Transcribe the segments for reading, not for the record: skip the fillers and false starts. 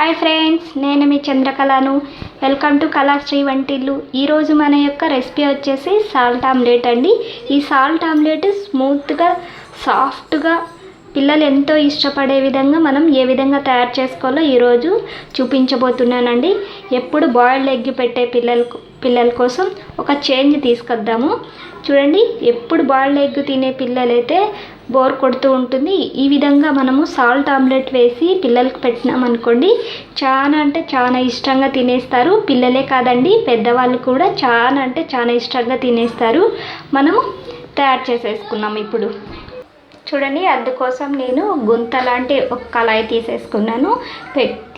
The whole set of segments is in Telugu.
హాయ్ ఫ్రెండ్స్, నేను మీ చంద్రకళను. Welcome to Kalasri Vantillu. ఈరోజు మన యొక్క రెసిపీ వచ్చేసి సాల్ట్ ఆమ్లెట్ అండి. ఈ సాల్ట్ ఆమ్లెట్ స్మూత్గా, సాఫ్ట్గా, పిల్లలు ఎంతో ఇష్టపడే విధంగా మనం ఏ విధంగా తయారు చేసుకోవాలో ఈరోజు చూపించబోతున్నానండి. ఎప్పుడు బాయిల్డ్ ఎగ్ పెట్టే పిల్లల కోసం ఒక చేంజ్ తీసుకొద్దాము. చూడండి, ఎప్పుడు బాయిల్డ్ ఎగ్ తినే పిల్లలైతే బోర్ కొడుతూ ఉంటుంది. ఈ విధంగా మనము సాల్ట్ ఆమ్లెట్ వేసి పిల్లలకు పెట్టినామనుకోండి, చాలా అంటే చాలా ఇష్టంగా తినేస్తారు. పిల్లలే కాదండి, పెద్దవాళ్ళు కూడా చాలా అంటే చాలా ఇష్టంగా తినేస్తారు. మనము తయారు చేసేసుకున్నాము. ఇప్పుడు చూడండి, అందుకోసం నేను గుంత లాంటి ఒక కళాయి తీసేసుకున్నాను.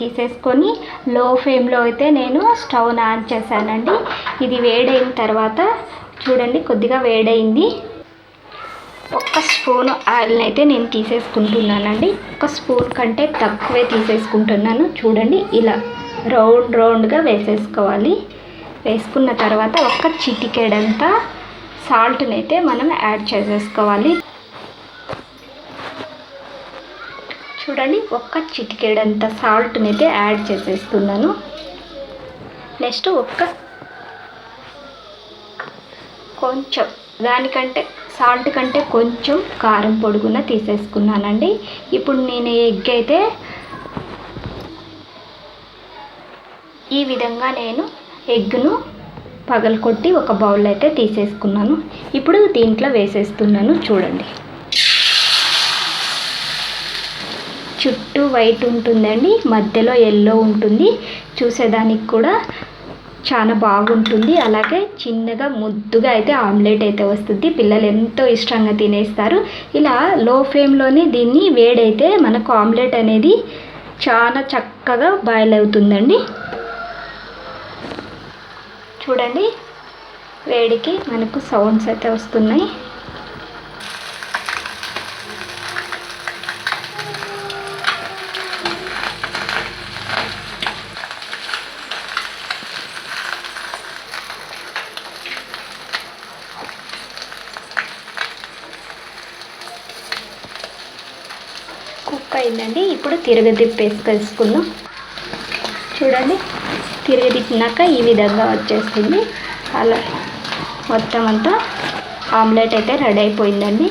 తీసేసుకొని లో ఫ్లేమ్లో అయితే నేను స్టవ్ ఆన్ చేశానండి. ఇది వేడైన తర్వాత చూడండి, కొద్దిగా వేడైంది. ఒక స్పూన్ ఆయిల్ని అయితే నేను తీసేసుకుంటున్నానండి. ఒక స్పూన్ కంటే తక్కువే తీసేసుకుంటున్నాను. చూడండి, ఇలా రౌండ్గా వేసేసుకోవాలి. వేసుకున్న తర్వాత ఒక చిటికెడంతా సాల్ట్ని అయితే మనం యాడ్ చేసేసుకోవాలి. చూడండి, ఒక చిటికెడంత సాల్ట్ని అయితే యాడ్ చేసేస్తున్నాను. నెక్స్ట్ కొంచెం దానికంటే సాల్ట్ కంటే కొంచెం కారం పొడుగున తీసేసుకున్నానండి. ఇప్పుడు నేను ఎగ్ అయితే ఈ విధంగా నేను ఎగ్ను పగలకొట్టి ఒక బౌల్ అయితే తీసేసుకున్నాను. ఇప్పుడు దీంట్లో వేసేస్తున్నాను. చూడండి, చుట్టూ వైట్ ఉంటుందండి, మధ్యలో ఎల్లో ఉంటుంది. చూసేదానికి కూడా చాలా బాగుంటుంది. అలాగే చిన్నగా ముద్దుగా అయితే ఆమ్లెట్ అయితే వస్తుంది. పిల్లలు ఎంతో ఇష్టంగా తినేస్తారు. ఇలా లో ఫ్లేమ్లోనే దీన్ని వేడైతే మనకు ఆమ్లెట్ అనేది చాలా చక్కగా బాయిల్ అవుతుందండి. చూడండి, వేడికి మనకు సౌండ్స్ అయితే వస్తున్నాయి. కుక్ అయిందండి. ఇప్పుడు తిరగదిప్పేసుకుందాం. చూడండి, తిరగదిప్పినాక ఈ విధంగా వచ్చేస్తుంది. అలా మొత్తం అంతా ఆమ్లెట్ అయితే రెడీ అయిపోయిందండి.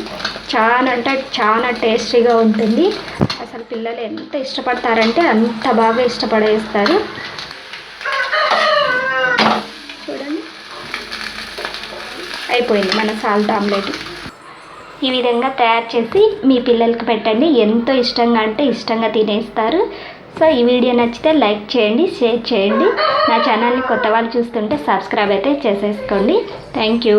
చాలా అంటే చాలా టేస్టీగా ఉంటుంది. అసలు పిల్లలు ఎంత ఇష్టపడతారంటే అంత బాగా ఇష్టపడేస్తారు. చూడండి, అయిపోయింది మన సాల్ట్ ఆమ్లెట్. ఈ విధంగా తయారు చేసి మీ పిల్లలకి పెట్టండి. ఎంతో ఇష్టంగా అంటే ఇష్టంగా తినేస్తారు. సో ఈ వీడియో నచ్చితే లైక్ చేయండి, షేర్ చేయండి. నా ఛానల్ని కొత్త వాళ్ళు చూస్తుంటే సబ్స్క్రైబ్ అయితే చేసేసుకోండి. Thank you.